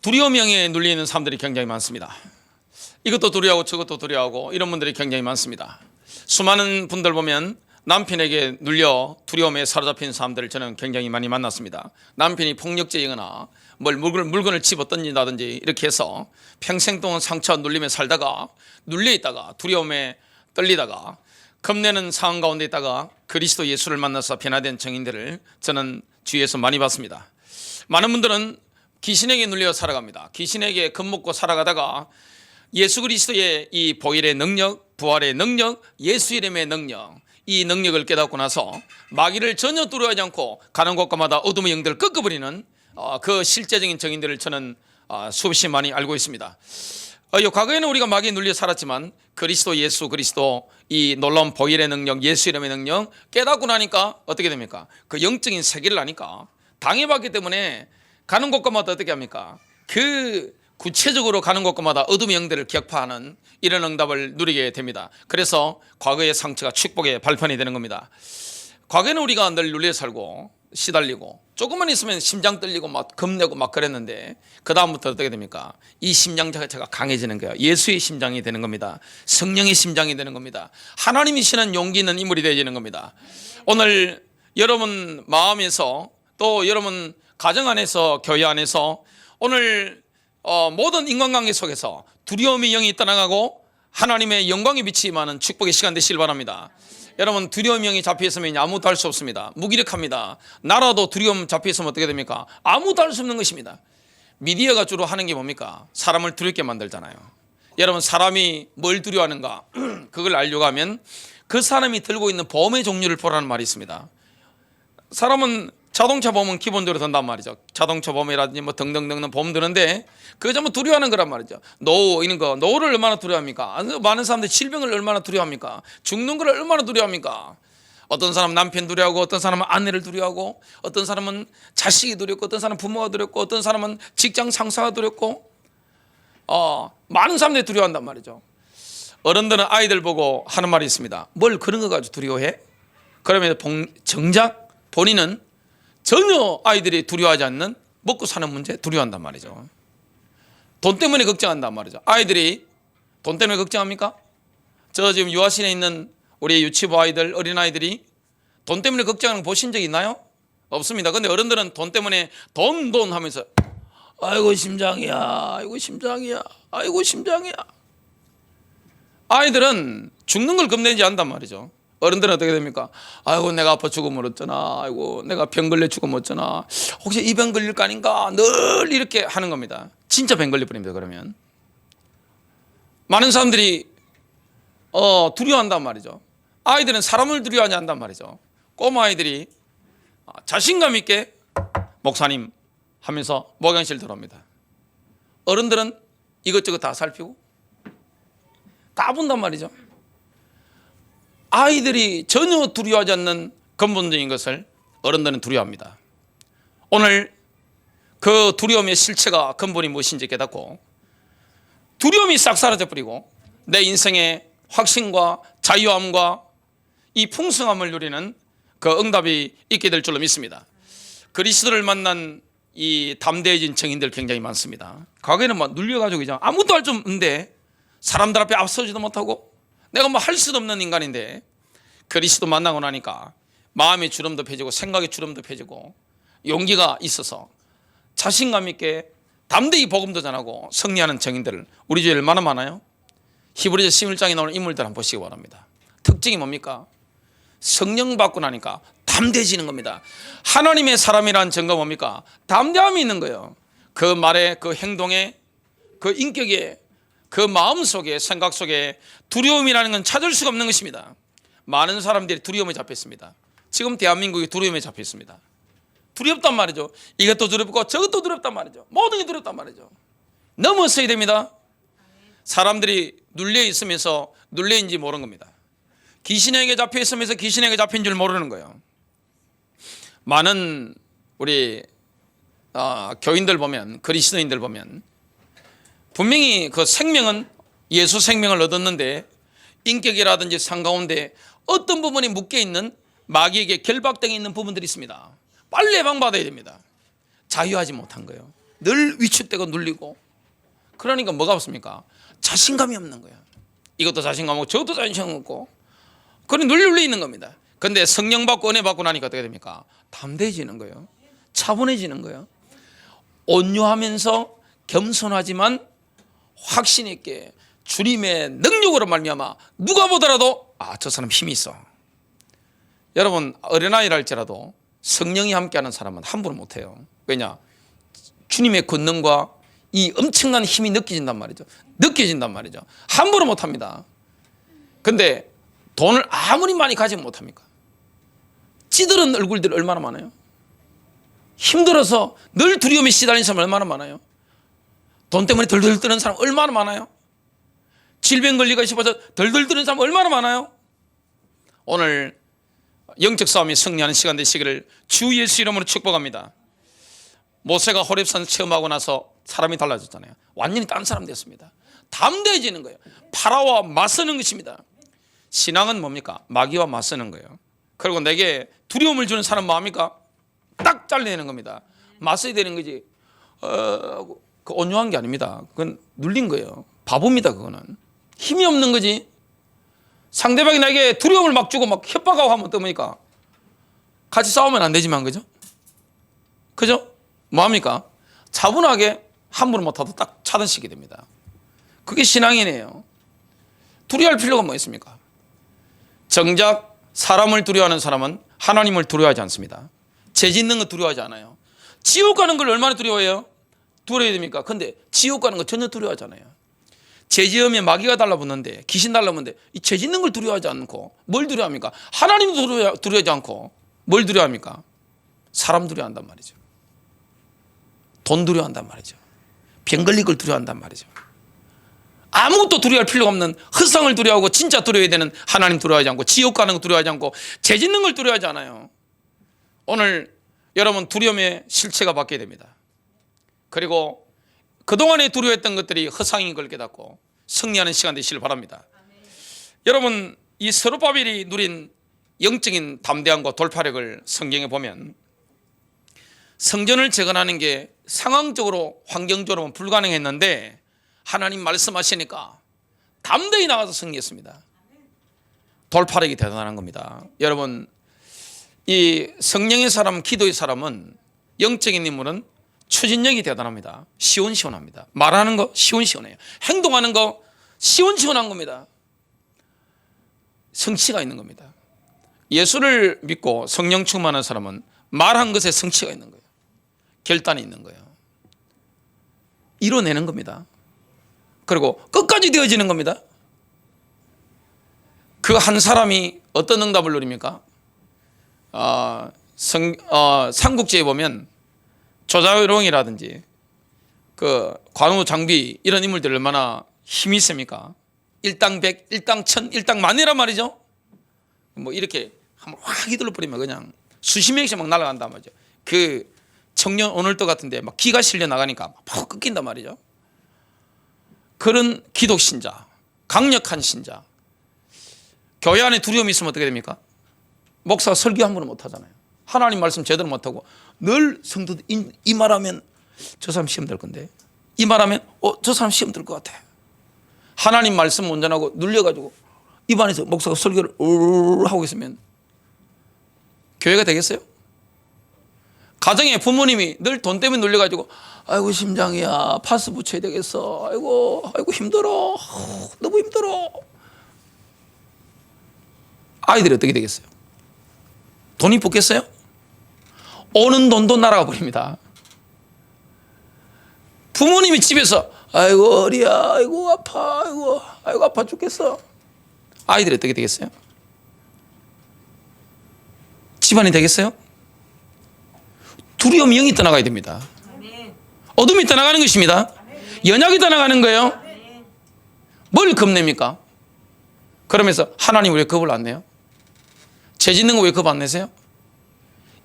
두려움에 눌리는 사람들이 굉장히 많습니다. 이것도 두려워하고 저것도 두려워하고 이런 분들이 굉장히 많습니다. 수많은 분들 보면 남편에게 눌려 두려움에 사로잡힌 사람들을 저는 굉장히 많이 만났습니다. 남편이 폭력적이거나 물건을 집어 던진다든지 이렇게 해서 평생 동안 상처와 눌림에 살다가 눌려있다가 두려움에 떨리다가 겁내는 상황 가운데 있다가 그리스도 예수를 만나서 변화된 증인들을 저는 주위에서 많이 봤습니다. 많은 분들은 귀신에게 눌려 살아갑니다. 귀신에게 겁먹고 살아가다가 예수 그리스도의 이 보혈의 능력, 부활의 능력, 예수 이름의 능력, 이 능력을 깨닫고 나서 마귀를 전혀 두려워하지 않고 가는 곳마다 어둠의 영들을 꺾어버리는 그 실제적인 증인들을 저는 수없이 많이 알고 있습니다. 과거에는 우리가 마귀에 눌려 살았지만 그리스도 예수 그리스도 이 놀라운 보혈의 능력, 예수 이름의 능력 깨닫고 나니까 어떻게 됩니까? 그 영적인 세계를 아니까 당해봤기 때문에 가는 곳마다 어떻게 합니까? 그 구체적으로 가는 곳마다 어둠의 영들을 격파하는 이런 응답을 누리게 됩니다. 그래서 과거의 상처가 축복의 발판이 되는 겁니다. 과거에는 우리가 늘 눌려 살고 시달리고 조금만 있으면 심장 떨리고 막 겁내고 막 그랬는데 그 다음부터 어떻게 됩니까? 이 심장 자체가 강해지는 거예요. 예수의 심장이 되는 겁니다. 성령의 심장이 되는 겁니다. 하나님이 신은 용기 있는 인물이 되어지는 겁니다. 오늘 여러분 마음에서 또 여러분 가정 안에서 교회 안에서 오늘 모든 인간관계 속에서 두려움의 영이 떠나가고 하나님의 영광의 빛이 임하는 축복의 시간 되시길 바랍니다. 여러분 두려움의 영이 잡혀있으면 아무것도 할 수 없습니다. 무기력합니다. 나라도 두려움 잡혀있으면 어떻게 됩니까? 아무것도 할 수 없는 것입니다. 미디어가 주로 하는 게 뭡니까? 사람을 두렵게 만들잖아요. 여러분 사람이 뭘 두려워하는가 그걸 알려고 하면 그 사람이 들고 있는 보험의 종류를 보라는 말이 있습니다. 사람은 자동차 보험은 기본적으로 든단 말이죠. 자동차 보험이라든지 뭐 등등등등 보험 드는데 그거 전부 두려워하는 거란 말이죠. 노후 이런 거, 노후를 얼마나 두려워합니까? 많은 사람들이 질병을 얼마나 두려워합니까? 죽는 걸 얼마나 두려워합니까? 어떤 사람은 남편 두려워하고 어떤 사람은 아내를 두려워하고 어떤 사람은 자식이 두렵고 어떤 사람은 부모가 두렵고 어떤 사람은 직장 상사가 두렵고 많은 사람들이 두려워한단 말이죠. 어른들은 아이들 보고 하는 말이 있습니다. 뭘 그런 거 가지고 두려워해? 그러면 정작 본인은 전혀 아이들이 두려워하지 않는 먹고 사는 문제 두려워한단 말이죠. 돈 때문에 걱정한단 말이죠. 아이들이 돈 때문에 걱정합니까? 저 지금 유아실에 있는 우리 유치부 아이들, 어린아이들이 돈 때문에 걱정하는 거 보신 적 있나요? 없습니다. 근데 어른들은 돈 때문에 돈 하면서 아이고 심장이야, 아이고 심장이야, 아이고 심장이야. 아이들은 죽는 걸 겁내지 않단 말이죠. 어른들은 어떻게 됩니까? 아이고 내가 아파 죽으면 어쩌나, 아이고 내가 병 걸려 죽으면 어쩌나, 혹시 이 병 걸릴 거 아닌가, 늘 이렇게 하는 겁니다. 진짜 병 걸릴 뻔입니다. 그러면 많은 사람들이 두려워한단 말이죠. 아이들은 사람을 두려워하지 않단 말이죠. 꼬마 아이들이 자신감 있게 목사님 하면서 목양실 들어옵니다. 어른들은 이것저것 다 살피고 다 본단 말이죠. 아이들이 전혀 두려워하지 않는 근본적인 것을 어른들은 두려워합니다. 오늘 그 두려움의 실체가 근본이 무엇인지 깨닫고 두려움이 싹 사라져버리고 내 인생의 확신과 자유함과 이 풍성함을 누리는 그 응답이 있게 될 줄로 믿습니다. 그리스도를 만난 이 담대해진 증인들 굉장히 많습니다. 과거에는 막 눌려가지고 그냥 아무것도 할 수 없는데 사람들 앞에 앞서지도 못하고 내가 뭐 할 수도 없는 인간인데 그리스도 만나고 나니까 마음의 주름도 펴지고 생각의 주름도 펴지고 용기가 있어서 자신감 있게 담대히 복음도 전하고 승리하는 증인들을 우리 주위에 얼마나 많아요? 히브리서 11장에 나오는 인물들 한번 보시기 바랍니다. 특징이 뭡니까? 성령 받고 나니까 담대해지는 겁니다. 하나님의 사람이라는 증거가 뭡니까? 담대함이 있는 거예요. 그 말에, 그 행동에, 그 인격에, 그 마음 속에, 생각 속에 두려움이라는 건 찾을 수가 없는 것입니다. 많은 사람들이 두려움에 잡혀 있습니다. 지금 대한민국이 두려움에 잡혀 있습니다. 두렵단 말이죠. 이것도 두렵고 저것도 두렵단 말이죠. 모든 게 두렵단 말이죠. 넘어서야 됩니다. 사람들이 눌려 있으면서 눌려인지 모르는 겁니다. 귀신에게 잡혀 있으면서 귀신에게 잡힌 줄 모르는 거예요. 많은 우리 교인들 보면, 그리스도인들 보면 분명히 그 생명은 예수 생명을 얻었는데 인격이라든지 삶 가운데 어떤 부분이 묶여있는 마귀에게 결박되어 있는 부분들이 있습니다. 빨리 해방받아야 됩니다. 자유하지 못한 거예요. 늘 위축되고 눌리고, 그러니까 뭐가 없습니까? 자신감이 없는 거야. 이것도 자신감 없고 저것도 자신감 없고, 그런 눌려 있는 겁니다. 근데 성령 받고 은혜 받고 나니까 어떻게 됩니까? 담대해지는 거예요. 차분해지는 거예요. 온유하면서 겸손하지만 확신 있게 주님의 능력으로 말미암아 누가 보더라도 저 사람 힘이 있어. 여러분, 어린아이라 할지라도 성령이 함께하는 사람은 함부로 못해요. 왜냐? 주님의 권능과 이 엄청난 힘이 느껴진단 말이죠. 함부로 못합니다. 근데 돈을 아무리 많이 가지면 못합니까? 찌들은 얼굴들이 얼마나 많아요? 힘들어서 늘 두려움에 시달리는 사람 얼마나 많아요? 돈 때문에 덜덜 뜨는 사람 얼마나 많아요? 질병 걸리고 싶어서 덜덜 뜨는 사람 얼마나 많아요? 오늘 영적 싸움이 승리하는 시간 되시기를 주 예수 이름으로 축복합니다. 모세가 호렙산 체험하고 나서 사람이 달라졌잖아요. 완전히 딴 사람 됐습니다. 담대해지는 거예요. 파라오와 맞서는 것입니다. 신앙은 뭡니까? 마귀와 맞서는 거예요. 그리고 내게 두려움을 주는 사람 뭐합니까? 딱 잘라내는 겁니다. 맞서야 되는 거지. 그 온유한 게 아닙니다. 그건 눌린 거예요. 바보입니다. 그거는 힘이 없는 거지. 상대방이 나에게 두려움을 막 주고 막 협박하고 하면 어떡합니까? 같이 싸우면 안 되지만, 그죠? 그죠? 뭐합니까? 차분하게 함부로 못하도 딱 차단시키게 됩니다. 그게 신앙이네요. 두려워할 필요가 뭐 있습니까? 정작 사람을 두려워하는 사람은 하나님을 두려워하지 않습니다. 죄 짓는 거 두려워하지 않아요. 지옥 가는 걸 얼마나 두려워해요? 두려워야 됩니까? 근데 지옥 가는 거 전혀 두려워하잖아요. 죄 지으면 마귀가 달라붙는데, 귀신 달라붙는데, 이 죄 짓는 걸 두려워하지 않고 뭘 두려워합니까? 하나님도 두려워하지 않고 뭘 두려워합니까? 사람 두려워한단 말이죠. 돈 두려워한단 말이죠. 병 걸릴 걸 두려워한단 말이죠. 아무것도 두려워할 필요가 없는 헛성을 두려워하고 진짜 두려워야 되는 하나님 두려워하지 않고, 지옥 가는 거 두려워하지 않고, 죄 짓는 걸 두려워하지 않아요. 오늘 여러분 두려움의 실체가 바뀌어야 됩니다. 그리고 그동안에 두려워했던 것들이 허상인 걸 깨닫고 승리하는 시간 되시길 바랍니다. 여러분, 이 스룹바벨이 누린 영적인 담대함과 돌파력을 성경에 보면, 성전을 재건하는 게 상황적으로 환경적으로는 불가능했는데 하나님 말씀하시니까 담대히 나가서 승리했습니다. 돌파력이 대단한 겁니다. 여러분, 이 성령의 사람, 기도의 사람은, 영적인 인물은 추진력이 대단합니다. 시원시원합니다. 말하는 거 시원시원해요. 행동하는 거 시원시원한 겁니다. 성취가 있는 겁니다. 예수를 믿고 성령 충만한 사람은 말한 것에 성취가 있는 거예요. 결단이 있는 거예요. 이뤄내는 겁니다. 그리고 끝까지 되어지는 겁니다. 그 한 사람이 어떤 응답을 누립니까? 삼국지에 보면 조자룡이라든지 그 관우 장비 이런 인물들 얼마나 힘이 있습니까? 일당 백, 일당 천, 일당 만이란 말이죠. 뭐 이렇게 한번 확 휘둘러 버리면 그냥 수십 명씩 막 날아간단 말이죠. 그 청년 오늘도 같은데 막 기가 실려 나가니까 막 끊긴단 말이죠. 그런 기독 신자, 강력한 신자, 교회 안에 두려움이 있으면 어떻게 됩니까? 목사가 설교 함부로 못 하잖아요. 하나님 말씀 제대로 못 하고 늘 성도들 이 말하면 저 사람 시험 될 건데, 이 말하면 저 사람 시험 들 것 같아. 하나님 말씀 온전하고 눌려가지고 입안에서 목사가 설교를 하고 있으면 교회가 되겠어요? 가정에 부모님이 늘 돈 때문에 눌려가지고 아이고 심장이야, 파스 붙여야 되겠어, 아이고 힘들어, 너무 힘들어. 아이들이 어떻게 되겠어요? 돈이 붙겠어요? 오는 돈도 날아가 버립니다. 부모님이 집에서 아이고 어리야, 아이고 아파, 아이고 아파 죽겠어. 아이들이 어떻게 되겠어요? 집안이 되겠어요? 두려움이 영이 떠나가야 됩니다. 어둠이 떠나가는 것입니다. 연약이 떠나가는 거예요. 뭘 겁냅니까? 그러면서 하나님 왜 겁을 안 내요? 죄 짓는 거 왜 겁 안 내세요?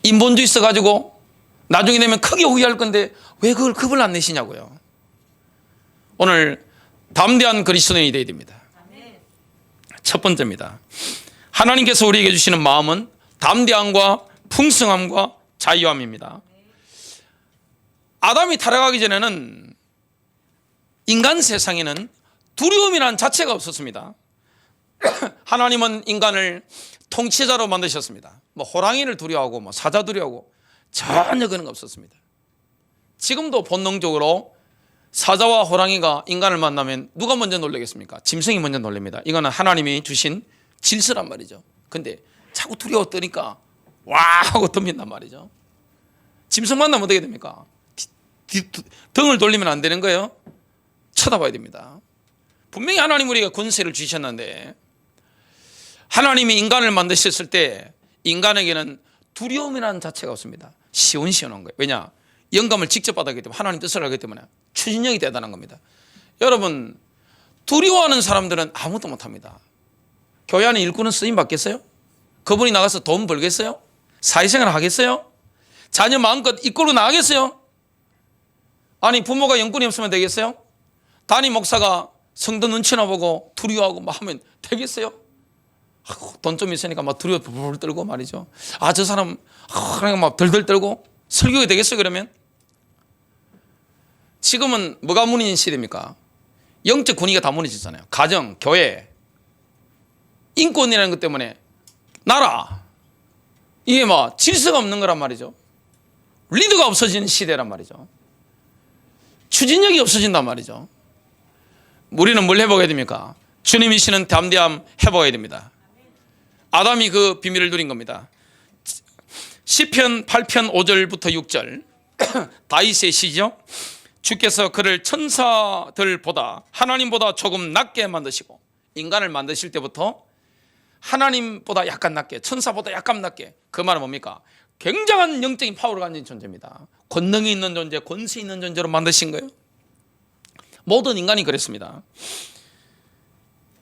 인본주의 있어가지고 나중에 되면 크게 후회할 건데 왜 그걸 겁을 안 내시냐고요. 오늘 담대한 그리스도인이 되어야 됩니다. 첫 번째입니다. 하나님께서 우리에게 주시는 마음은 담대함과 풍성함과 자유함입니다. 아담이 타락하기 전에는 인간 세상에는 두려움이라는 자체가 없었습니다. 하나님은 인간을 통치자로 만드셨습니다. 뭐 호랑이를 두려워하고 뭐 사자 두려워하고 전혀 그런 거 없었습니다. 지금도 본능적으로 사자와 호랑이가 인간을 만나면 누가 먼저 놀라겠습니까? 짐승이 먼저 놀랍니다. 이거는 하나님이 주신 질서란 말이죠. 근데 자꾸 두려워 떠니까 와 하고 덤빈단 말이죠. 짐승 만나면 어떻게 됩니까? 등을 돌리면 안 되는 거예요. 쳐다봐야 됩니다. 분명히 하나님 우리가 권세를 주셨는데 하나님이 인간을 만드셨을 때 인간에게는 두려움이라는 자체가 없습니다. 시원시원한 거예요. 왜냐? 영감을 직접 받았기 때문에 하나님 뜻을 알기 때문에 추진력이 대단한 겁니다. 여러분 두려워하는 사람들은 아무것도 못합니다. 교회 안에 일꾼은 쓰임 받겠어요? 그분이 나가서 돈 벌겠어요? 사회생활 하겠어요? 자녀 마음껏 이끌고 나가겠어요? 아니 부모가 영권이 없으면 되겠어요? 담임 목사가 성도 눈치나 보고 두려워하고 막 하면 되겠어요? 돈 좀 있으니까 막 두려워 불불 떨고 말이죠. 아 저 사람 막 덜덜 떨고 설교가 되겠어요 그러면? 지금은 뭐가 무너진 시대입니까? 영적 군위가 다 무너졌잖아요. 가정, 교회, 인권이라는 것 때문에 나라 이게 막 질서가 없는 거란 말이죠. 리더가 없어지는 시대란 말이죠. 추진력이 없어진단 말이죠. 우리는 뭘 회복해야 됩니까? 주님이시는 담대함 회복해야 됩니다. 아담이 그 비밀을 누린 겁니다. 시편 8편 5절부터 6절 다윗의 시죠. 주께서 그를 천사들보다 하나님보다 조금 낮게 만드시고 인간을 만드실 때부터 하나님보다 약간 낮게 천사보다 약간 낮게 그 말은 뭡니까? 굉장한 영적인 파워를 가진 존재입니다. 권능이 있는 존재, 권세 있는 존재로 만드신 거예요. 모든 인간이 그랬습니다.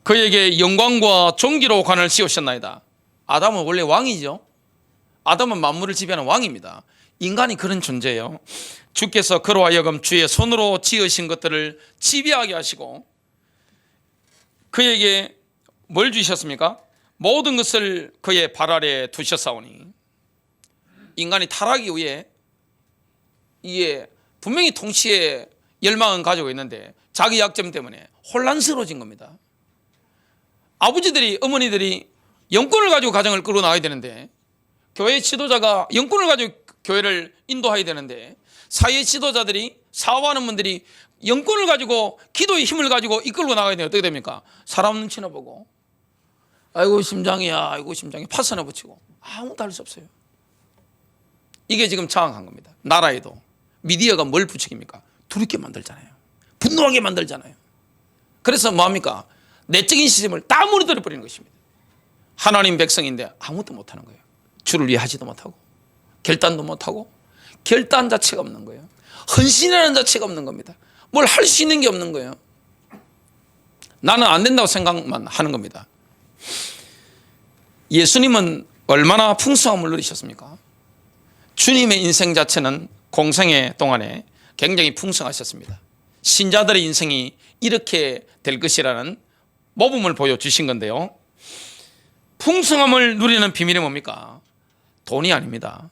그에게 영광과 존귀로 관을 씌우셨나이다. 아담은 원래 왕이죠. 아담은 만물을 지배하는 왕입니다. 인간이 그런 존재예요. 주께서 그로 하여금 주의 손으로 지으신 것들을 지배하게 하시고 그에게 뭘 주셨습니까? 모든 것을 그의 발 아래 두셨사오니. 인간이 타락 이후에 이게 분명히 통치의 열망은 가지고 있는데 자기 약점 때문에 혼란스러워진 겁니다. 아버지들이 어머니들이 영권을 가지고 가정을 끌고 나가야 되는데 교회 지도자가 영권을 가지고 교회를 인도해야 되는데 사회 지도자들이 사업하는 분들이 영권을 가지고 기도의 힘을 가지고 이끌고 나가야 되면 어떻게 됩니까? 사람 눈치나 보고 아이고 심장이야 아이고 심장이 파스나 붙이고 아무것도 할 수 없어요. 이게 지금 장악한 겁니다. 나라에도 미디어가 뭘 부추깁니까? 두렵게 만들잖아요. 분노하게 만들잖아요. 그래서 뭐합니까? 내적인 시스템을 다 무너뜨려 버리는 것입니다. 하나님 백성인데 아무것도 못하는 거예요. 주를 위하지도 못하고 결단도 못하고 결단 자체가 없는 거예요. 헌신이라는 자체가 없는 겁니다. 뭘 할 수 있는 게 없는 거예요. 나는 안 된다고 생각만 하는 겁니다. 예수님은 얼마나 풍성함을 누리셨습니까? 주님의 인생 자체는 공생애 동안에 굉장히 풍성하셨습니다. 신자들의 인생이 이렇게 될 것이라는 모범을 보여주신 건데요. 풍성함을 누리는 비밀이 뭡니까? 돈이 아닙니다.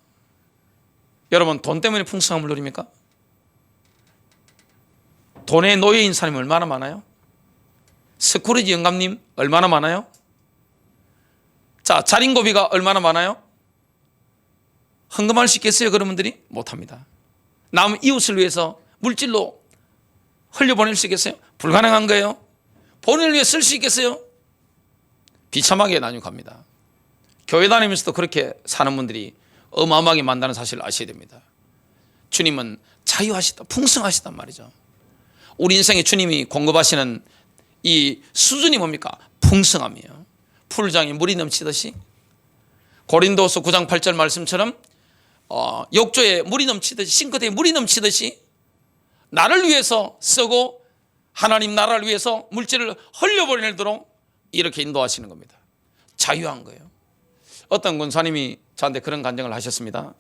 여러분 돈 때문에 풍성함을 누립니까? 돈에 노예인 사람이 얼마나 많아요? 스크루지 영감님 얼마나 많아요? 자, 자린고비가 얼마나 많아요? 헌금할 수 있겠어요? 그런 분들이 못합니다. 남 이웃을 위해서 물질로 흘려보낼 수 있겠어요? 불가능한 거예요. 본인을 위해 쓸 수 있겠어요? 비참하게 나뉘어갑니다. 교회 다니면서도 그렇게 사는 분들이 어마어마하게 많다는 사실을 아셔야 됩니다. 주님은 자유하시다, 풍성하시단 말이죠. 우리 인생에 주님이 공급하시는 이 수준이 뭡니까? 풍성함이에요. 풀장에 물이 넘치듯이 고린도서 9장 8절 말씀처럼 욕조에 물이 넘치듯이 싱크대에 물이 넘치듯이 나를 위해서 쓰고 하나님 나라를 위해서 물질을 흘려보내도록 이렇게 인도하시는 겁니다. 자유한 거예요. 어떤 권사님이 저한테 그런 간증을 하셨습니다.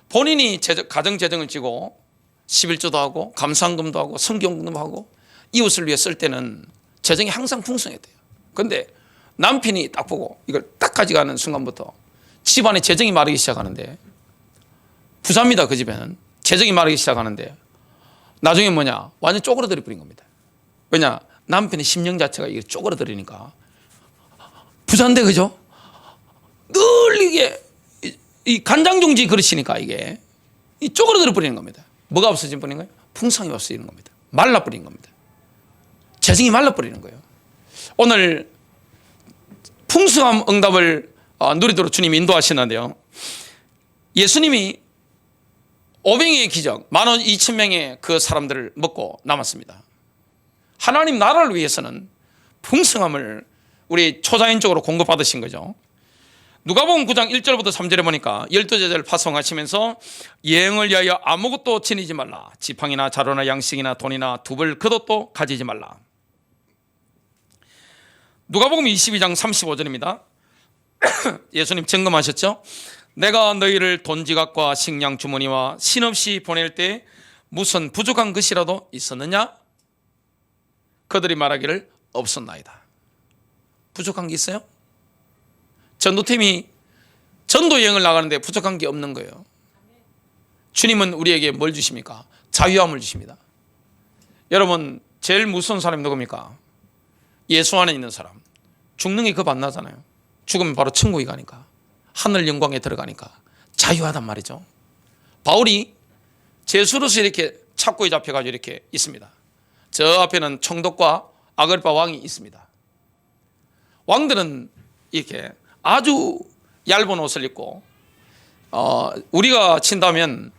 본인이 가정재정을 쥐고 11조도 하고 감사헌금도 하고 성경금도 하고 이웃을 위해 쓸 때는 재정이 항상 풍성했대요. 그런데 남편이 딱 보고 이걸 딱 가져가는 순간부터 집안에 재정이 마르기 시작하는데 부자입니다. 그 집에는 재정이 마르기 시작하는데 나중에 뭐냐? 완전 쪼그러들어 버린 겁니다. 왜냐? 남편의 심령 자체가 이게 쪼그러들으니까 부자인데, 그죠? 늘 이게 이 간장종지 그릇이니까 이게 이 쪼그러들어 버리는 겁니다. 뭐가 없어진 버린 거예요? 풍성이 없어지는 겁니다. 말라 버리는 겁니다. 재정이 말라 버리는 거예요. 오늘 풍성함 응답을 누리도록 주님이 인도하시는데요. 예수님이 500명의 기적, 12,000명의 그 사람들을 먹고 남았습니다. 하나님 나라를 위해서는 풍성함을 우리 초자연적으로 공급받으신 거죠. 누가복음 9장 1절부터 3절에 보니까 12제자를 파송하시면서 여행을 위하여 아무것도 지니지 말라. 지팡이나 자루나 양식이나 돈이나 두벌 겉옷도 가지지 말라. 누가복음 22장 35절입니다. 예수님 점검하셨죠? 내가 너희를 돈지갑과 식량 주머니와 신없이 보낼 때 무슨 부족한 것이라도 있었느냐? 그들이 말하기를 없었나이다. 부족한 게 있어요? 전도팀이 전도 여행을 나가는데 부족한 게 없는 거예요. 주님은 우리에게 뭘 주십니까? 자유함을 주십니다. 여러분, 제일 무서운 사람이 누굽니까? 예수 안에 있는 사람. 죽는 게 겁 안 나잖아요. 죽으면 바로 천국에 가니까, 하늘 영광에 들어가니까 자유하단 말이죠. 바울이 제수로서 이렇게 착고에 잡혀가지고 이렇게 있습니다. 저 앞에는 총독과 아그리파 왕이 있습니다. 왕들은 이렇게 아주 얇은 옷을 입고, 우리가 친다면,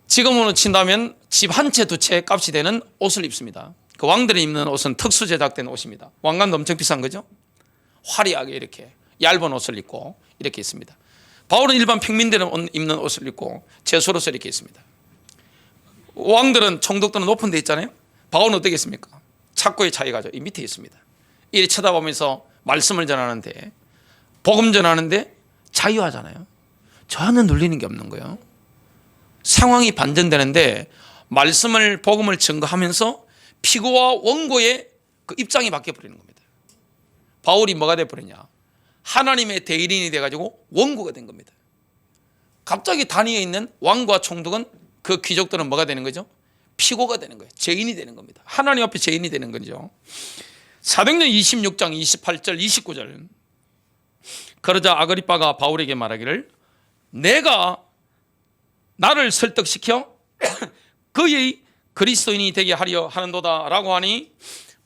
지금으로 친다면 집 한 채 두 채 값이 되는 옷을 입습니다. 그 왕들이 입는 옷은 특수 제작된 옷입니다. 왕관도 엄청 비싼 거죠. 화려하게 이렇게 얇은 옷을 입고 이렇게 있습니다. 바울은 일반 평민들은 입는 옷을 입고 제수로서 이렇게 있습니다. 왕들은 총독들은 높은 데 있잖아요. 바울은 어떻게 있습니까? 착고의 차이가 이 밑에 있습니다. 이리 쳐다보면서 말씀을 전하는데, 복음 전하는데 자유하잖아요. 전혀 눌리는 게 없는 거예요. 상황이 반전되는데 말씀을, 복음을 증거하면서 피고와 원고의 그 입장이 바뀌어 버리는 겁니다. 바울이 뭐가 돼 버리냐? 하나님의 대리인이 돼가지고 원고가 된 겁니다. 갑자기 단위에 있는 왕과 총독은, 그 귀족들은 뭐가 되는 거죠? 피고가 되는 거예요. 죄인이 되는 겁니다. 하나님 앞에 죄인이 되는 거죠. 사도행전 26장 28절 29절. 그러자 아그리빠가 바울에게 말하기를, 내가 나를 설득시켜 그의 그리스도인이 되게 하려 하는도다 라고 하니,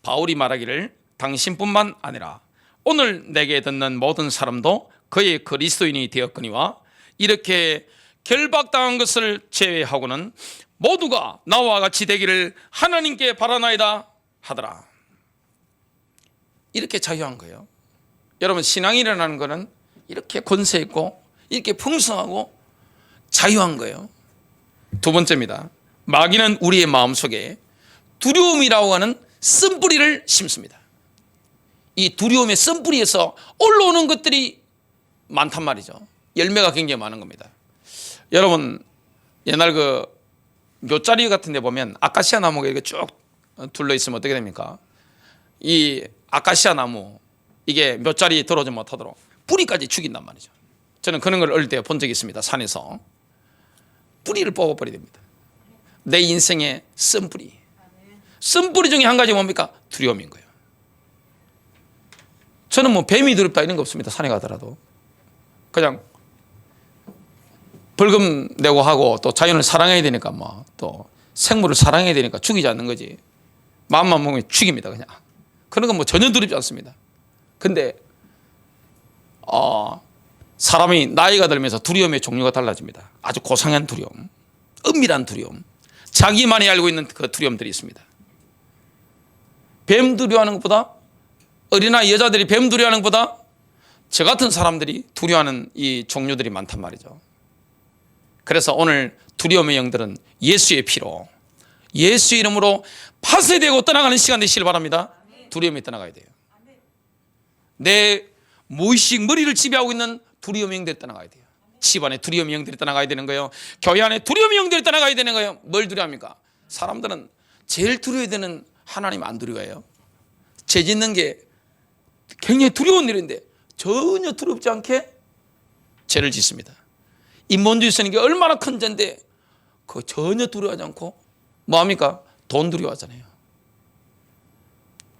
바울이 말하기를 당신뿐만 아니라 오늘 내게 듣는 모든 사람도 그의 그리스도인이 되었거니와 이렇게 결박당한 것을 제외하고는 모두가 나와 같이 되기를 하나님께 바라나이다 하더라. 이렇게 자유한 거예요. 여러분, 신앙이라는 것은 이렇게 권세 있고 이렇게 풍성하고 자유한 거예요. 두 번째입니다. 마귀는 우리의 마음속에 두려움이라고 하는 쓴뿌리를 심습니다. 이 두려움의 쓴뿌리에서 올라오는 것들이 많단 말이죠. 열매가 굉장히 많은 겁니다. 여러분, 옛날 그 묘자리 같은 데 보면 아카시아 나무가 이렇게 쭉 둘러 있으면 어떻게 됩니까? 이 아카시아 나무, 이게 묘자리 들어오지 못하도록 뿌리까지 죽인단 말이죠. 저는 그런 걸 어릴 때 본 적이 있습니다. 산에서 뿌리를 뽑아버려야 됩니다. 내 인생의 쓴뿌리. 쓴뿌리 중에 한 가지 뭡니까? 두려움인 거예요. 저는 뭐 뱀이 두렵다 이런 거 없습니다. 산에 가더라도 그냥 벌금 내고 하고, 또 자연을 사랑해야 되니까, 뭐 또 생물을 사랑해야 되니까 죽이지 않는 거지. 마음만 먹으면 죽입니다. 그냥 그런 건 뭐 전혀 두렵지 않습니다. 근데 사람이 나이가 들면서 두려움의 종류가 달라집니다. 아주 고상한 두려움, 은밀한 두려움, 자기만이 알고 있는 그 두려움들이 있습니다. 뱀 두려워하는 것보다, 어린아이 여자들이 뱀 두려워하는 것보다 저 같은 사람들이 두려워하는 이 종류들이 많단 말이죠. 그래서 오늘 두려움의 영들은 예수의 피로, 예수의 이름으로 파쇄되고 떠나가는 시간 되시길 바랍니다. 두려움이 떠나가야 돼요. 내 무의식 머리를 지배하고 있는 두려움의 영들이 떠나가야 돼요. 집안에 두려움의 영들이 떠나가야 되는 거예요. 교회 안에 두려움의 영들이 떠나가야 되는 거예요. 뭘 두려워합니까? 사람들은 제일 두려워야 되는 하나님 안 두려워해요. 죄 짓는 게 굉장히 두려운 일인데 전혀 두렵지 않게 죄를 짓습니다. 인본주의 쓰는 게 얼마나 큰 죄인데 그거 전혀 두려워하지 않고 뭐합니까? 돈 두려워하잖아요.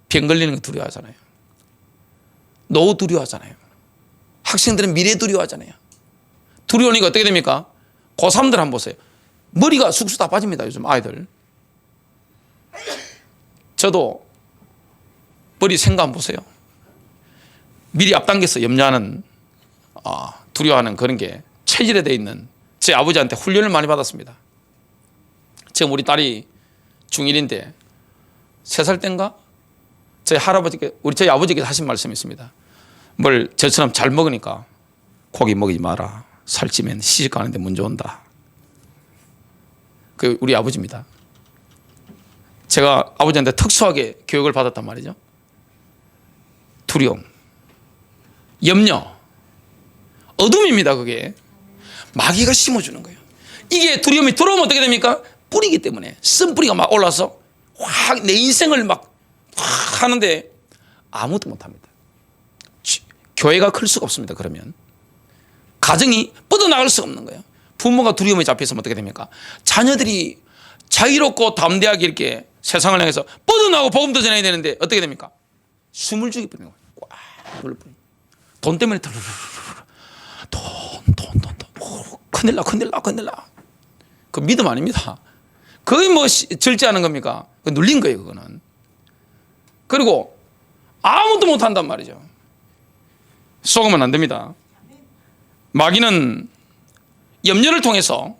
병 걸리는 거 두려워하잖아요. 노후 두려워하잖아요. 학생들은 미래 두려워하잖아요. 두려우니까 어떻게 됩니까? 고3들 한번 보세요. 머리가 쑥쑥 다 빠집니다. 요즘 아이들. 저도 머리 생각 한번 보세요. 미리 앞당겨서 염려하는 두려워하는 그런 게 체질에 돼 있는 제 아버지한테 훈련을 많이 받았습니다. 지금 우리 딸이 중1인데 3살 땐가 저희 아버지께서 하신 말씀이 있습니다. 뭘 저처럼 잘 먹으니까 고기 먹이지 마라. 살찌면 시집 가는데 문제 온다. 그 우리 아버지입니다. 제가 아버지한테 특수하게 교육을 받았단 말이죠. 두려움, 염려, 어둠입니다. 그게 마귀가 심어주는 거예요. 이게 두려움이 들어오면 어떻게 됩니까? 뿌리기 때문에 쓴뿌리가 막 올라서 확 내 인생을 막 하는데 아무도 못합니다. 교회가 클 수가 없습니다. 그러면 가정이 뻗어나갈 수가 없는 거예요. 부모가 두려움에 잡혀있으면 어떻게 됩니까? 자녀들이 자유롭고 담대하게 이렇게 세상을 향해서 뻗어나가고 복음도 전해야 되는데 어떻게 됩니까? 숨을 죽이버리는 거예요. 꽉 눌러버리는 거예요. 돈 때문에 돈. 큰일 나. 그 믿음 아닙니다. 거의 뭐 절제하는 겁니까? 눌린 거예요. 그거는. 그리고 아무도 못한단 말이죠. 속으면 안 됩니다. 마귀는 염려를 통해서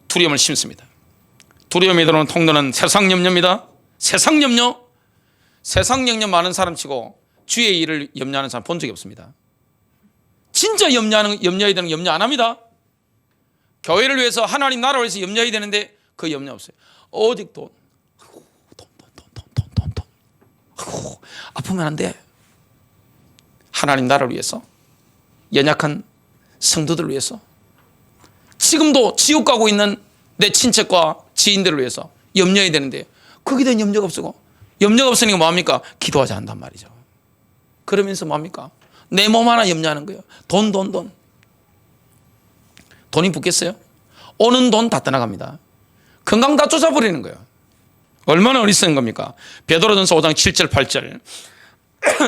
두려움을 심습니다. 두려움이 들어오는 통로는 세상 염려입니다. 세상 염려 많은 사람 치고 주의 일을 염려하는 사람 본 적이 없습니다. 진짜 염려해야 되는 염려 안 합니다. 교회를 위해서 하나님 나라를 위해서 염려해야 되는데 그 염려 없어요. 오직 돈. 아프면 안 돼. 하나님 나라를 위해서, 연약한 성도들을 위해서, 지금도 지옥 가고 있는 내 친척과 지인들을 위해서 염려해야 되는데 거기에 대한 염려가 없고, 염려가 없으니까 뭐합니까? 기도하지 않단 말이죠. 그러면서 뭐합니까? 내 몸 하나 염려하는 거예요. 돈. 돈이 붙겠어요? 오는 돈 다 떠나갑니다. 건강 다 쫓아버리는 거예요. 얼마나 어리석은 겁니까? 베드로전서 5장 7절 8절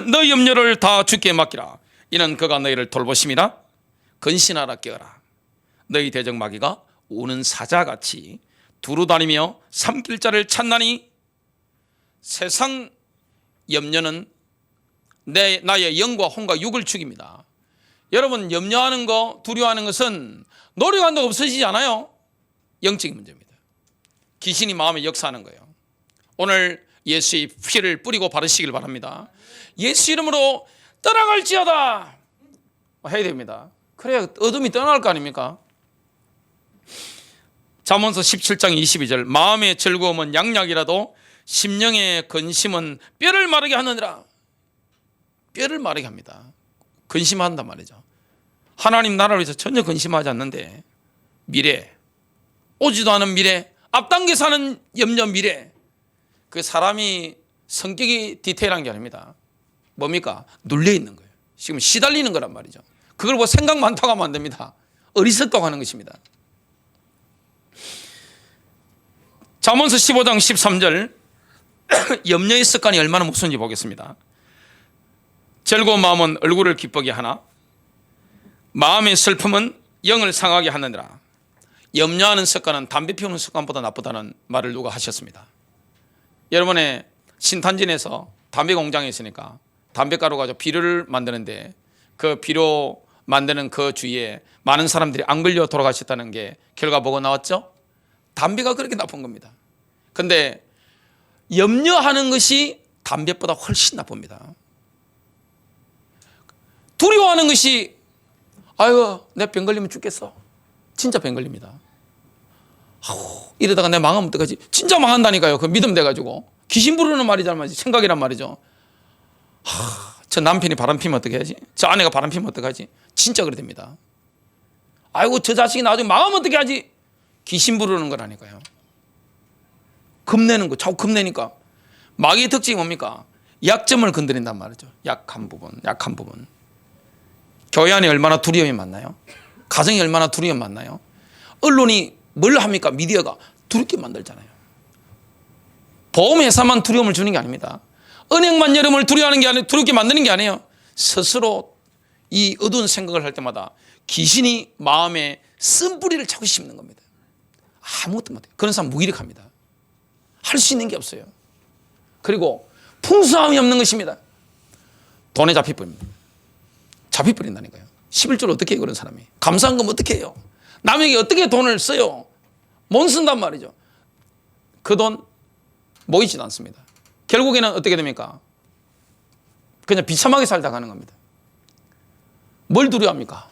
너 염려를 다 주께 맡기라. 이는 그가 너희를 돌보심이라. 근신하라 깨어라. 너희 대적 마귀가 오는 사자같이 두루다니며 삼킬 자를 찾나니. 세상 염려는 나의 영과 혼과 육을 죽입니다. 여러분, 염려하는 거, 두려워하는 것은 노력한다고 없어지지 않아요. 영적인 문제입니다. 귀신이 마음에 역사하는 거예요. 오늘 예수의 피를 뿌리고 바르시길 바랍니다. 예수 이름으로 떠나갈지어다 해야 됩니다. 그래야 어둠이 떠날 거 아닙니까? 잠언서 17장 22절 마음의 즐거움은 양약이라도 심령의 근심은 뼈를 마르게 하느니라. 뼈를 마르게 합니다. 근심한단 말이죠. 하나님 나라를 위해서 전혀 근심하지 않는데 미래, 오지도 않은 미래, 앞당겨 사는 염려 미래, 그 사람이 성격이 디테일한 게 아닙니다. 뭡니까? 눌려 있는 거예요. 지금 시달리는 거란 말이죠. 그걸 뭐 생각 많다고 하면 안 됩니다. 어리석다고 하는 것입니다. 잠언서 15장 13절 염려의 습관이 얼마나 무서운지 보겠습니다. 즐거운 마음은 얼굴을 기쁘게 하나 마음의 슬픔은 영을 상하게 하느니라. 염려하는 습관은 담배 피우는 습관보다 나쁘다는 말을 누가 하셨습니다. 여러분의 신탄진에서 담배 공장에 있으니까 담배가루 가지고 비료를 만드는데 그 비료 만드는 그 주위에 많은 사람들이 안 걸려 돌아가셨다는 게 결과 보고 나왔죠? 담배가 그렇게 나쁜 겁니다. 근데 염려하는 것이 담배보다 훨씬 나쁩니다. 두려워하는 것이 아유 내 병 걸리면 죽겠어. 진짜 병 걸립니다. 이러다가 내 망하면 어떡하지? 진짜 망한다니까요. 그 믿음 돼가지고 귀신 부르는 말이란 말이지. 생각이란 말이죠. 저 남편이 바람피면 어떻게 하지? 저 아내가 바람피면 어떡하지? 진짜 그래 됩니다. 아이고 저 자식이 나중에 망하면 어떻게 하지? 귀신 부르는 거라니까요. 겁내는 거, 자꾸 겁내니까. 마귀의 특징이 뭡니까? 약점을 건드린단 말이죠. 약한 부분. 교회 안에 얼마나 두려움이 많나요? 가정이 얼마나 두려움이 많나요? 언론이 뭘 합니까? 미디어가 두렵게 만들잖아요. 보험회사만 두려움을 주는 게 아닙니다. 은행만 여러분을 두려워하는 게 아니라 두렵게 만드는 게 아니에요. 스스로 이 어두운 생각을 할 때마다 귀신이 마음에 쓴뿌리를 자꾸 심는 겁니다. 아무것도 못해요. 그런 사람 무기력합니다. 할 수 있는 게 없어요. 그리고 풍성함이 없는 것입니다. 돈에 잡혀버립니다. 잡혀버린다니까요. 11조를 어떻게 해요, 그런 사람이? 감사한금 어떻게 해요? 남에게 어떻게 돈을 써요? 못 쓴단 말이죠. 그 돈 모이지도 않습니다. 결국에는 어떻게 됩니까? 그냥 비참하게 살다 가는 겁니다. 뭘 두려워합니까?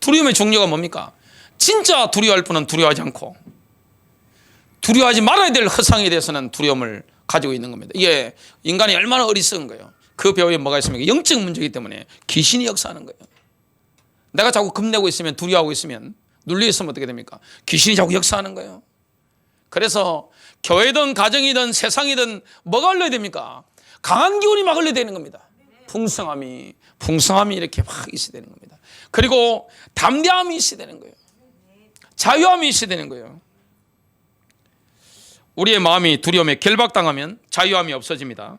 두려움의 종류가 뭡니까? 진짜 두려워할 분은 두려워하지 않고 두려워하지 말아야 될 허상에 대해서는 두려움을 가지고 있는 겁니다. 이게 인간이 얼마나 어리석은 거예요. 그 배후에 뭐가 있습니까? 영적 문제이기 때문에 귀신이 역사하는 거예요. 내가 자꾸 겁내고 있으면, 두려워하고 있으면, 눌려 있으면 어떻게 됩니까? 귀신이 자꾸 역사하는 거예요. 그래서 교회든 가정이든 세상이든 뭐가 흘러야 됩니까? 강한 기운이 막 흘러야 되는 겁니다. 풍성함이 이렇게 막 있어야 되는 겁니다. 그리고 담대함이 있어야 되는 거예요. 자유함이 있어야 되는 거예요. 우리의 마음이 두려움에 결박당하면 자유함이 없어집니다.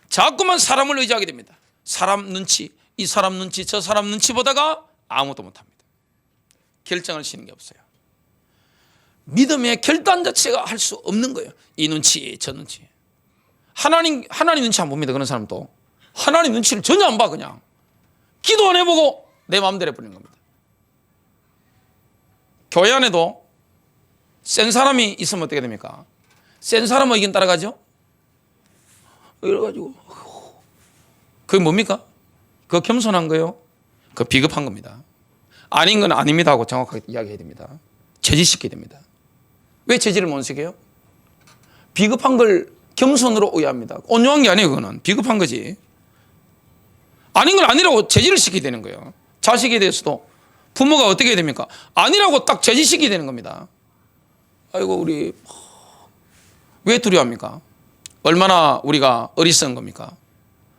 자꾸만 사람을 의지하게 됩니다. 사람 눈치, 이 사람 눈치, 저 사람 눈치 보다가 아무것도 못합니다. 결정을 지는 게 없어요. 믿음의 결단 자체가 할 수 없는 거예요. 이 눈치, 저 눈치. 하나님 눈치 안 봅니다. 그런 사람도 하나님 눈치를 전혀 안 봐. 그냥 기도 안 해보고 내 마음대로 해버리는 겁니다. 교회 안에도 센 사람이 있으면 어떻게 됩니까? 센 사람은 의견 따라가죠. 이래가지고 그게 뭡니까? 그거 겸손한 거예요? 그거 비겁한 겁니다. 아닌 건 아닙니다 하고 정확하게 이야기해야 됩니다. 제지시켜야 됩니다. 왜 제지를 못 시켜요? 비겁한 걸 겸손으로 오해합니다. 온유한 게 아니에요. 그거는 비겁한 거지. 아닌 건 아니라고 제지를 시켜야 되는 거예요. 자식에 대해서도 부모가 어떻게 해야 됩니까? 아니라고 딱 제지시켜야 되는 겁니다. 아이고 우리 왜 두려워합니까? 얼마나 우리가 어리석은 겁니까?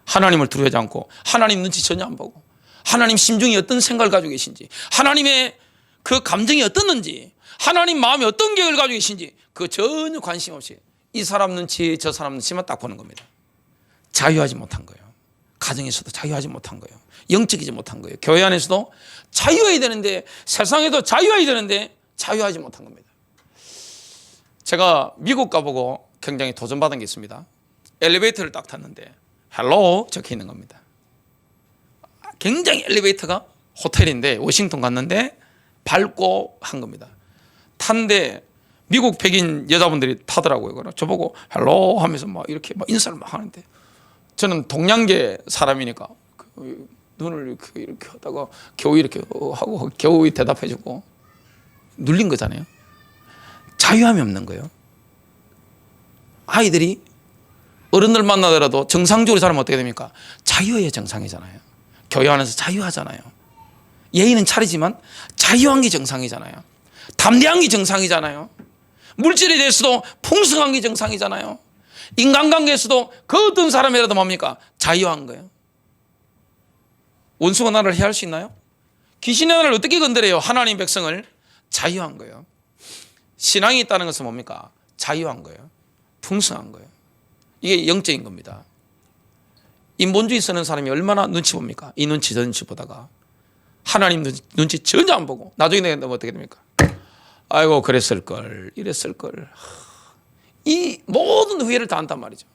하나님을 두려워하지 않고 하나님 눈치 전혀 안 보고 하나님 심중이 어떤 생각을 가지고 계신지, 하나님의 그 감정이 어떻는지, 하나님 마음이 어떤 계획을 가지고 계신지 그 전혀 관심 없이 이 사람 눈치 저 사람 눈치만 딱 보는 겁니다. 자유하지 못한 거예요. 가정에서도 자유하지 못한 거예요. 영적이지 못한 거예요. 교회 안에서도 자유해야 되는데, 세상에도 자유해야 되는데 자유하지 못한 겁니다. 제가 미국 가보고 굉장히 도전받은 게 있습니다. 엘리베이터를 딱 탔는데 헬로 적혀 있는 겁니다. 굉장히 엘리베이터가 호텔인데 워싱턴 갔는데 밝고 한 겁니다. 탔는데 미국 백인 여자분들이 타더라고요. 그래서 저보고 헬로 하면서 막 이렇게 막 인사를 막 하는데 저는 동양계 사람이니까 눈을 이렇게 하다가 겨우 이렇게 하고 겨우 대답해주고 눌린 거잖아요. 자유함이 없는 거예요. 아이들이 어른들 만나더라도 정상적으로 살면 어떻게 됩니까? 자유의 정상이잖아요. 교회 안에서 자유하잖아요. 예의는 차리지만 자유한 게 정상이잖아요. 담대한 게 정상이잖아요. 물질에 대해서도 풍성한 게 정상이잖아요. 인간관계에서도 그 어떤 사람이라도 뭡니까? 자유한 거예요. 원수가 나를 해할 수 있나요? 귀신의 나를 어떻게 건드려요? 하나님 백성을 자유한 거예요. 신앙이 있다는 것은 뭡니까? 자유한 거예요. 풍성한 거예요. 이게 영적인 겁니다. 인본주의 쓰는 사람이 얼마나 눈치 봅니까? 이 눈치 저 눈치 보다가 하나님 눈치 전혀 안 보고 나중에 내가 어떻게 됩니까? 아이고 그랬을걸 이랬을걸. 이 모든 후회를 다 한단 말이죠.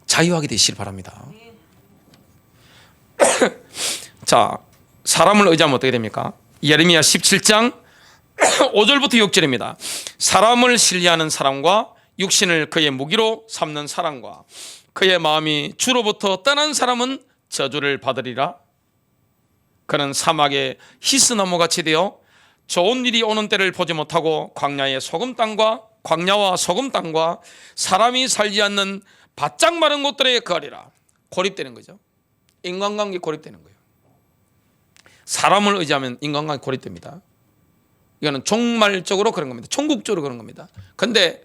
자유하게 되시길 바랍니다. 자, 사람을 의지하면 어떻게 됩니까? 예레미야 17장 5절부터 6절입니다. 사람을 신뢰하는 사람과 육신을 그의 무기로 삼는 사람과 그의 마음이 주로부터 떠난 사람은 저주를 받으리라. 그는 사막에 히스나무같이 되어 좋은 일이 오는 때를 보지 못하고 광야와 소금 땅과 사람이 살지 않는 바짝 마른 곳들에 거하리라. 고립되는 거죠. 인간관계 고립되는 거예요. 사람을 의지하면 인간관계 고립됩니다. 이거는 종말적으로 그런 겁니다. 총국적으로 그런 겁니다. 그런데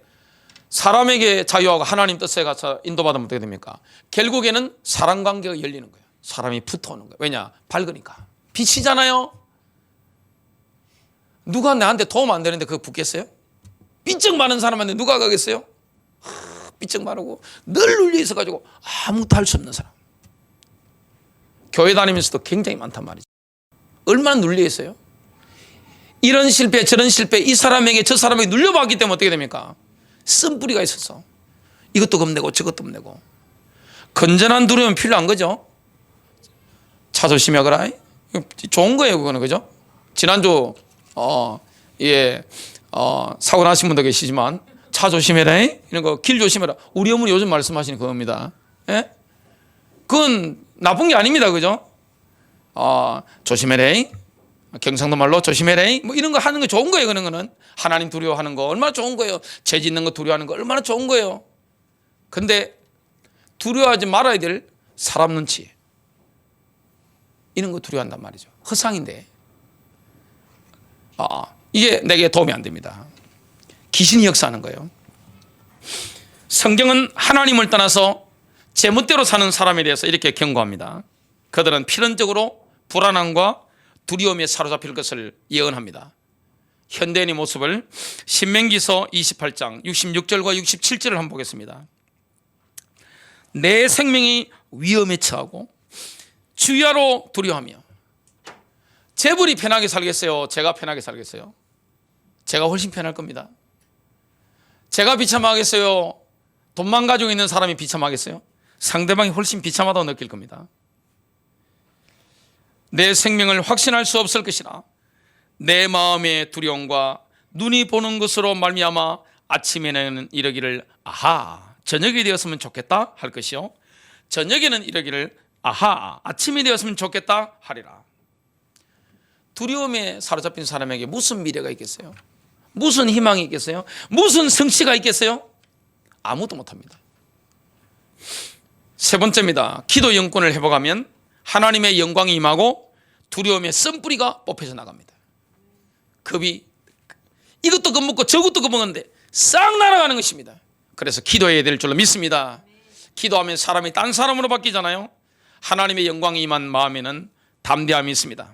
사람에게 자유하고 하나님 뜻에 가서 인도받으면 어떻게 됩니까? 결국에는 사람관계가 열리는 거예요. 사람이 붙어오는 거예요. 왜냐? 밝으니까. 빛이잖아요. 누가 나한테 도움 안 되는데 그거 붙겠어요? 삐쩍 마른 사람한테 누가 가겠어요? 삐쩍 마르고 늘 눌려 있어가지고 아무것도 할 수 없는 사람. 교회 다니면서도 굉장히 많단 말이죠. 얼마나 눌려 있어요? 이런 실패 저런 실패 이 사람에게 저 사람에게 눌려봤기 때문에 어떻게 됩니까? 쓴뿌리가 있어서 이것도 겁내고 저것도 겁내고. 건전한 두려움은 필요한 거죠. 차 조심하거라. 좋은 거예요 그거는. 그죠? 지난주 사고 나신 분도 계시지만 차 조심해라 이런 거 길 조심해라. 우리 어머니 요즘 말씀하시는 그겁니다. 예? 그건 나쁜 게 아닙니다. 그죠? 조심해라. 경상도 말로 조심해라. 뭐 이런 거 하는 거 좋은 거예요. 그런 거는 하나님 두려워하는 거 얼마나 좋은 거예요. 죄 짓는 거 두려워하는 거 얼마나 좋은 거예요. 근데 두려워하지 말아야 될 사람 눈치 이런 거 두려워한단 말이죠. 허상인데 이게 내게 도움이 안 됩니다. 귀신이 역사하는 거예요. 성경은 하나님을 떠나서 제멋대로 사는 사람에 대해서 이렇게 경고합니다. 그들은 필연적으로 불안함과 두려움에 사로잡힐 것을 예언합니다. 현대인의 모습을 신명기서 28장 66절과 67절을 한번 보겠습니다. 내 생명이 위험에 처하고 주야로 두려워하며. 재벌이 편하게 살겠어요? 제가 편하게 살겠어요? 제가 훨씬 편할 겁니다. 제가 비참하겠어요? 돈만 가지고 있는 사람이 비참하겠어요? 상대방이 훨씬 비참하다고 느낄 겁니다. 내 생명을 확신할 수 없을 것이라 내 마음의 두려움과 눈이 보는 것으로 말미암아 아침에는 이러기를 아하 저녁이 되었으면 좋겠다 할 것이요 저녁에는 이러기를 아하 아침이 되었으면 좋겠다 하리라. 두려움에 사로잡힌 사람에게 무슨 미래가 있겠어요? 무슨 희망이 있겠어요? 무슨 성취가 있겠어요? 아무것도 못합니다. 세 번째입니다. 기도 영권을 회복하면 하나님의 영광이 임하고 두려움의 쓴뿌리가 뽑혀져 나갑니다. 겁이 이것도 겁먹고 저것도 겁먹는데 싹 날아가는 것입니다. 그래서 기도해야 될 줄로 믿습니다. 기도하면 사람이 딴 사람으로 바뀌잖아요. 하나님의 영광이 임한 마음에는 담대함이 있습니다.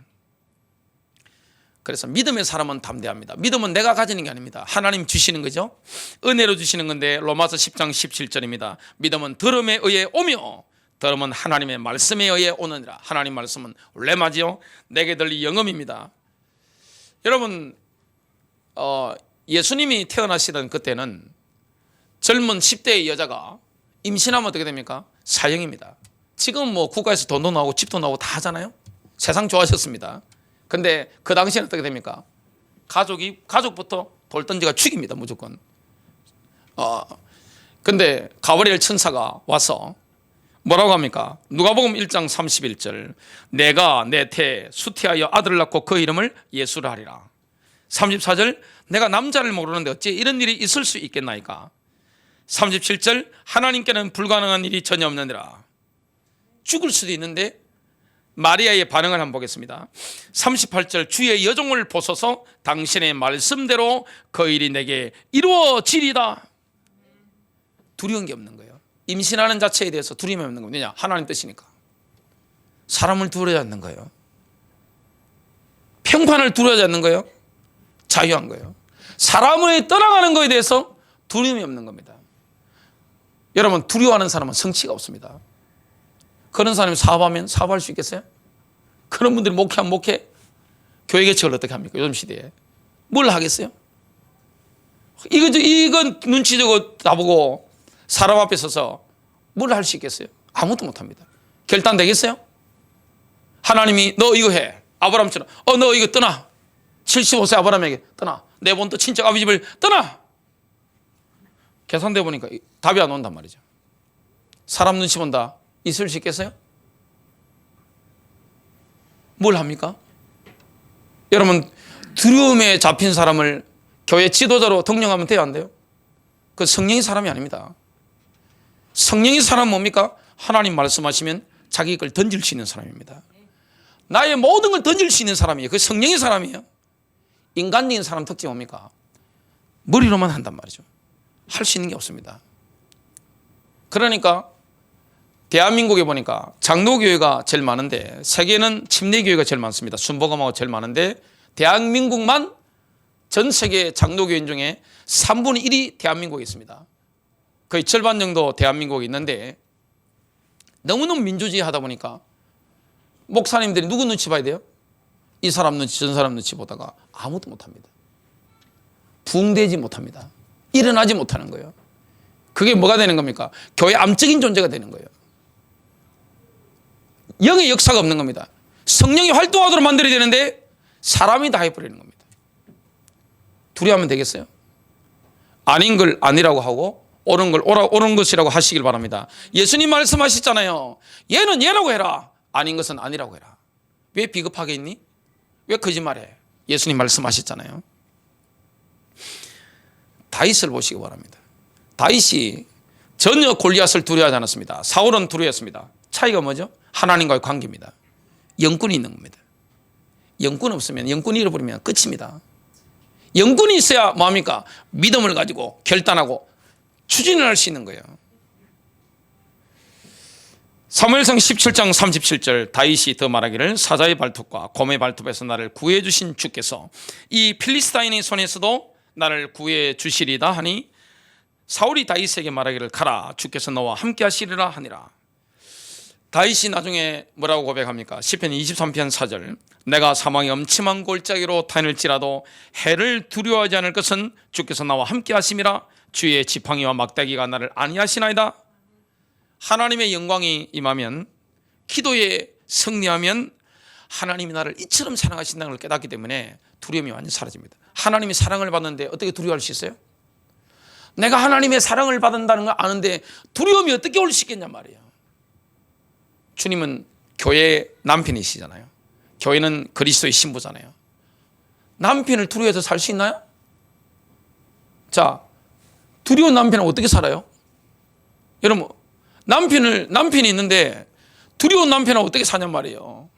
그래서 믿음의 사람은 담대합니다. 믿음은 내가 가지는 게 아닙니다. 하나님 주시는 거죠. 은혜로 주시는 건데 로마서 10장 17절입니다. 믿음은 들음에 의해 오며 들음은 하나님의 말씀에 의해 오느니라. 하나님 말씀은 렘마지요 내게 들리 영음입니다. 여러분 예수님이 태어나시던 그때는 젊은 10대의 여자가 임신하면 어떻게 됩니까? 사형입니다. 지금 뭐 국가에서 돈도 나오고 집도 나오고 다 하잖아요. 세상 좋아졌습니다. 근데 그 당시에는 어떻게 됩니까? 가족부터 돌 던지가 죽입니다. 무조건. 근데 가브리엘 천사가 와서 뭐라고 합니까? 누가복음 1장 31절 내가 내 태 수태하여 아들을 낳고 그 이름을 예수라 하리라. 34절 내가 남자를 모르는데 어찌 이런 일이 있을 수 있겠나이까. 37절 하나님께는 불가능한 일이 전혀 없느니라. 죽을 수도 있는데 마리아의 반응을 한번 보겠습니다. 38절 주의 여종을 보소서 당신의 말씀대로 그 일이 내게 이루어지리다. 두려운 게 없는 거예요. 임신하는 자체에 대해서 두려움이 없는 거예요. 왜냐? 하나님 뜻이니까. 사람을 두려워하지 않는 거예요. 평판을 두려워하지 않는 거예요. 자유한 거예요. 사람을 떠나가는 거에 대해서 두려움이 없는 겁니다. 여러분 두려워하는 사람은 성취가 없습니다. 그런 사람이 사업하면 사업할 수 있겠어요? 그런 분들이 목회하면 목회, 교회 개척을 어떻게 합니까? 요즘 시대에 뭘 하겠어요? 이건 눈치 주고 다 보고 사람 앞에 서서 뭘 할 수 있겠어요? 아무것도 못합니다. 결단되겠어요? 하나님이 너 이거 해. 아브라함처럼 너 이거 떠나. 75세 아브라함에게 떠나. 내 본토 친척 아버지 집을 떠나. 계산돼 보니까 답이 안 온단 말이죠. 사람 눈치 본다. 있을 수 있겠어요? 뭘 합니까? 여러분 두려움에 잡힌 사람을 교회 지도자로 등용하면 돼요? 안 돼요? 그 성령의 사람이 아닙니다. 성령의 사람은 뭡니까? 하나님 말씀하시면 자기 걸 던질 수 있는 사람입니다. 나의 모든 걸 던질 수 있는 사람이에요. 그 성령의 사람이에요. 인간적인 사람 특징이 뭡니까? 머리로만 한단 말이죠. 할 수 있는 게 없습니다. 그러니까 대한민국에 보니까 장로교회가 제일 많은데 세계는 침례교회가 제일 많습니다. 순복음하고 제일 많은데 대한민국만 전 세계 장로교인 중에 3분의 1이 대한민국에 있습니다. 거의 절반 정도 대한민국에 있는데 너무너무 민주주의 하다 보니까 목사님들이 누구 눈치 봐야 돼요? 이 사람 눈치 저 사람 눈치 보다가 아무도 못합니다. 부흥되지 못합니다. 일어나지 못하는 거예요. 그게 뭐가 되는 겁니까? 교회 암적인 존재가 되는 거예요. 영의 역사가 없는 겁니다. 성령이 활동하도록 만들어야 되는데 사람이 다 해버리는 겁니다. 두려워하면 되겠어요? 아닌 걸 아니라고 하고 옳은 걸 옳은 것이라고 하시길 바랍니다. 예수님 말씀하셨잖아요. 얘는 얘라고 해라. 아닌 것은 아니라고 해라. 왜 비겁하게 있니? 왜 거짓말해? 예수님 말씀하셨잖아요. 다윗을 보시기 바랍니다. 다윗이 전혀 골리앗을 두려워하지 않았습니다. 사울은 두려워했습니다. 차이가 뭐죠? 하나님과의 관계입니다. 영권이 있는 겁니다. 영권 없으면, 영권 잃어버리면 끝입니다. 영권이 있어야 뭐합니까? 믿음을 가지고 결단하고 추진을 할 수 있는 거예요. 사무엘상 17장 37절 다윗이 더 말하기를 사자의 발톱과 곰의 발톱에서 나를 구해 주신 주께서 이 필리스타인의 손에서도 나를 구해 주시리다 하니 사울이 다윗에게 말하기를 가라 주께서 너와 함께 하시리라 하니라. 다윗이 나중에 뭐라고 고백합니까? 시편 23편 4절 내가 사망의 엄침한 골짜기로 다닐지라도 해를 두려워하지 않을 것은 주께서 나와 함께 하심이라. 주의 지팡이와 막대기가 나를 안위하시나이다. 하나님의 영광이 임하면, 기도에 승리하면 하나님이 나를 이처럼 사랑하신다는 걸 깨닫기 때문에 두려움이 완전히 사라집니다. 하나님이 사랑을 받는데 어떻게 두려워할 수 있어요? 내가 하나님의 사랑을 받는다는 걸 아는데 두려움이 어떻게 올 수 있겠냔 말이에요. 주님은 교회의 남편이시잖아요. 교회는 그리스도의 신부잖아요. 남편을 두려워해서 살 수 있나요? 자, 두려운 남편은 어떻게 살아요? 여러분, 남편이 있는데 두려운 남편은 어떻게 사냔 말이에요.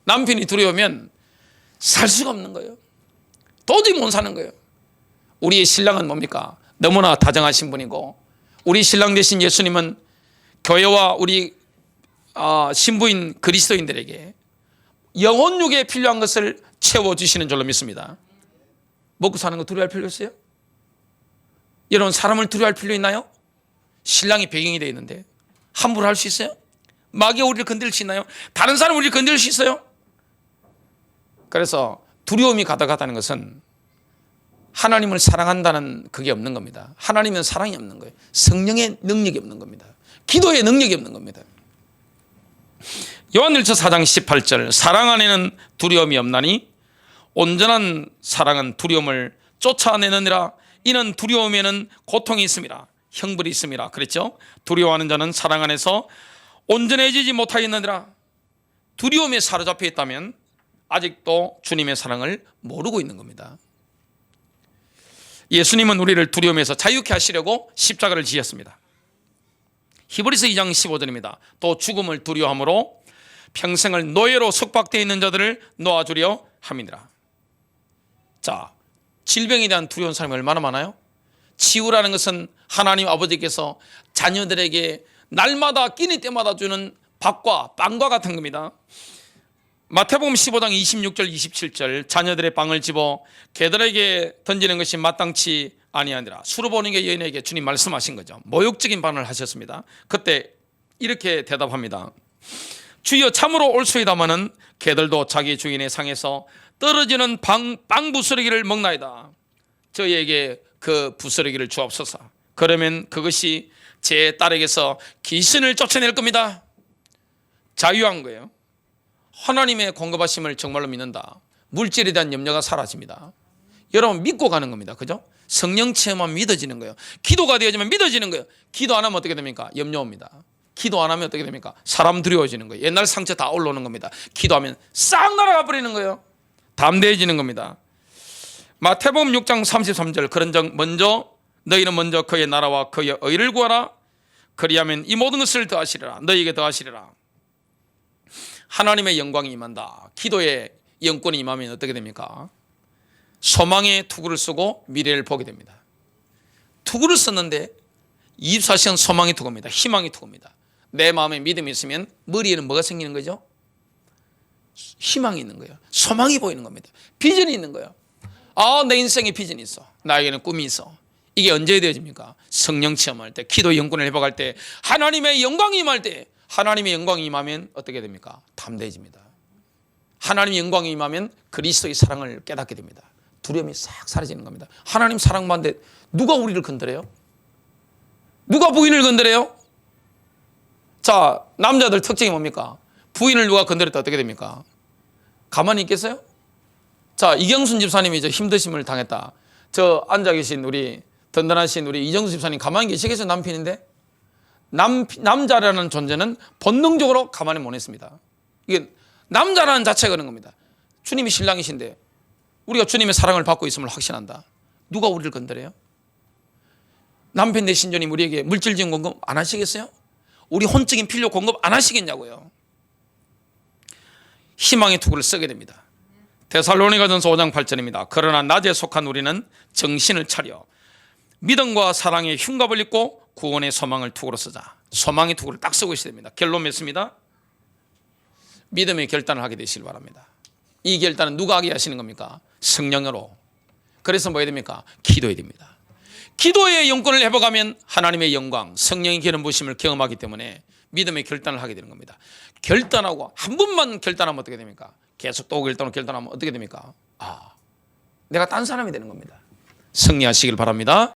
남편이 두려우면 살 수가 없는 거예요. 도저히 못 사는 거예요. 우리의 신랑은 뭡니까? 너무나 다정하신 분이고, 우리 신랑 되신 예수님은 교회와 우리 신부인 그리스도인들에게 영혼육에 필요한 것을 채워주시는 줄로 믿습니다. 먹고 사는 거 두려워할 필요 있어요? 여러분, 사람을 두려워할 필요 있나요? 신랑이 배경이 되어 있는데 함부로 할 수 있어요? 마귀가 우리를 건드릴 수 있나요? 다른 사람이 우리를 건드릴 수 있어요? 그래서 두려움이 가득하다는 것은 하나님을 사랑한다는 그게 없는 겁니다. 하나님은 사랑이 없는 거예요. 성령의 능력이 없는 겁니다. 기도의 능력이 없는 겁니다. 요한일서 4장 18절 사랑 안에는 두려움이 없나니 온전한 사랑은 두려움을 쫓아내느니라. 이는 두려움에는 고통이 있음이라, 형벌이 있음이라 그랬죠. 두려워하는 자는 사랑 안에서 온전해지지 못하였느니라. 두려움에 사로잡혀 있다면 아직도 주님의 사랑을 모르고 있는 겁니다. 예수님은 우리를 두려움에서 자유케 하시려고 십자가를 지셨습니다. 히브리서 2장 15절입니다. 또 죽음을 두려워함으로 평생을 노예로 속박되어 있는 자들을 놓아주려 함이니라. 자, 질병에 대한 두려운 사람이 얼마나 많아요? 치유라는 것은 하나님 아버지께서 자녀들에게 날마다 끼니 때마다 주는 밥과 빵과 같은 겁니다. 마태복음 15장 26절 27절 자녀들의 빵을 집어 개들에게 던지는 것이 마땅치 아니하니라. 수르보니게 여인에게 주님 말씀하신 거죠. 모욕적인 반응을 하셨습니다. 그때 이렇게 대답합니다. 주여 참으로 옳소이다마는 개들도 자기 주인의 상에서 떨어지는 빵 부스러기를 먹나이다. 저희에게 그 부스러기를 주옵소서. 그러면 그것이 제 딸에게서 귀신을 쫓아낼 겁니다. 자유한 거예요. 하나님의 공급하심을 정말로 믿는다. 물질에 대한 염려가 사라집니다. 여러분, 믿고 가는 겁니다. 그죠? 성령 체험하면 믿어지는 거예요. 기도가 되어지면 믿어지는 거예요. 기도 안 하면 어떻게 됩니까? 염려옵니다. 기도 안 하면 어떻게 됩니까? 사람 두려워지는 거예요. 옛날 상처 다 올라오는 겁니다. 기도하면 싹 날아가 버리는 거예요. 담대해지는 겁니다. 마태복음 6장 33절 그런즉 너희는 먼저 그의 나라와 그의 의를 구하라. 그리하면 이 모든 것을 더하시리라. 너희에게 더하시리라. 하나님의 영광이 임한다. 기도의 영권이 임하면 어떻게 됩니까? 소망의 투구를 쓰고 미래를 보게 됩니다. 투구를 썼는데 24시간 소망의 투구입니다. 희망의 투구입니다. 내 마음에 믿음이 있으면 머리에는 뭐가 생기는 거죠? 희망이 있는 거예요. 소망이 보이는 겁니다. 비전이 있는 거예요. 내 인생에 비전이 있어. 나에게는 꿈이 있어. 이게 언제 되어집니까? 성령 체험할 때, 기도 영권을 회복할 때, 하나님의 영광이 임할 때. 하나님의 영광이 임하면 어떻게 됩니까? 담대해집니다. 하나님의 영광이 임하면 그리스도의 사랑을 깨닫게 됩니다. 두려움이 싹 사라지는 겁니다. 하나님 사랑 받는데 누가 우리를 건드려요? 누가 부인을 건드려요? 자, 남자들 특징이 뭡니까? 부인을 누가 건드렸다 어떻게 됩니까? 가만히 있겠어요? 자, 이경순 집사님이 힘드심을 당했다. 저 앉아 계신 우리 든든하신 우리 이정수 집사님 가만히 계시겠어요? 남편인데? 남자라는 존재는 본능적으로 가만히 못 있습니다. 이게 남자라는 자체가 그런 겁니다. 주님이 신랑이신데 우리가 주님의 사랑을 받고 있음을 확신한다. 누가 우리를 건드려요? 남편 대신 주님 우리에게 물질적인 공급 안 하시겠어요? 우리 혼적인 필요 공급 안 하시겠냐고요. 희망의 투구를 쓰게 됩니다. 데살로니가전서 5장 8절입니다. 그러나 낮에 속한 우리는 정신을 차려 믿음과 사랑의 흉갑을 입고 구원의 소망을 투구로 쓰자. 소망의 투구를 딱 쓰고 있어야 됩니다. 결론 맺습니다. 믿음의 결단을 하게 되시길 바랍니다. 이 결단은 누가 하게 하시는 겁니까? 성령으로. 그래서 뭐 해야 됩니까? 기도해야 됩니다. 기도의 영권을 회복하면 하나님의 영광, 성령의 기름 부으심을 경험하기 때문에 믿음의 결단을 하게 되는 겁니다. 결단하고 한 번만 결단하면 어떻게 됩니까? 계속 또 결단하면 어떻게 됩니까? 내가 딴 사람이 되는 겁니다. 승리하시길 바랍니다.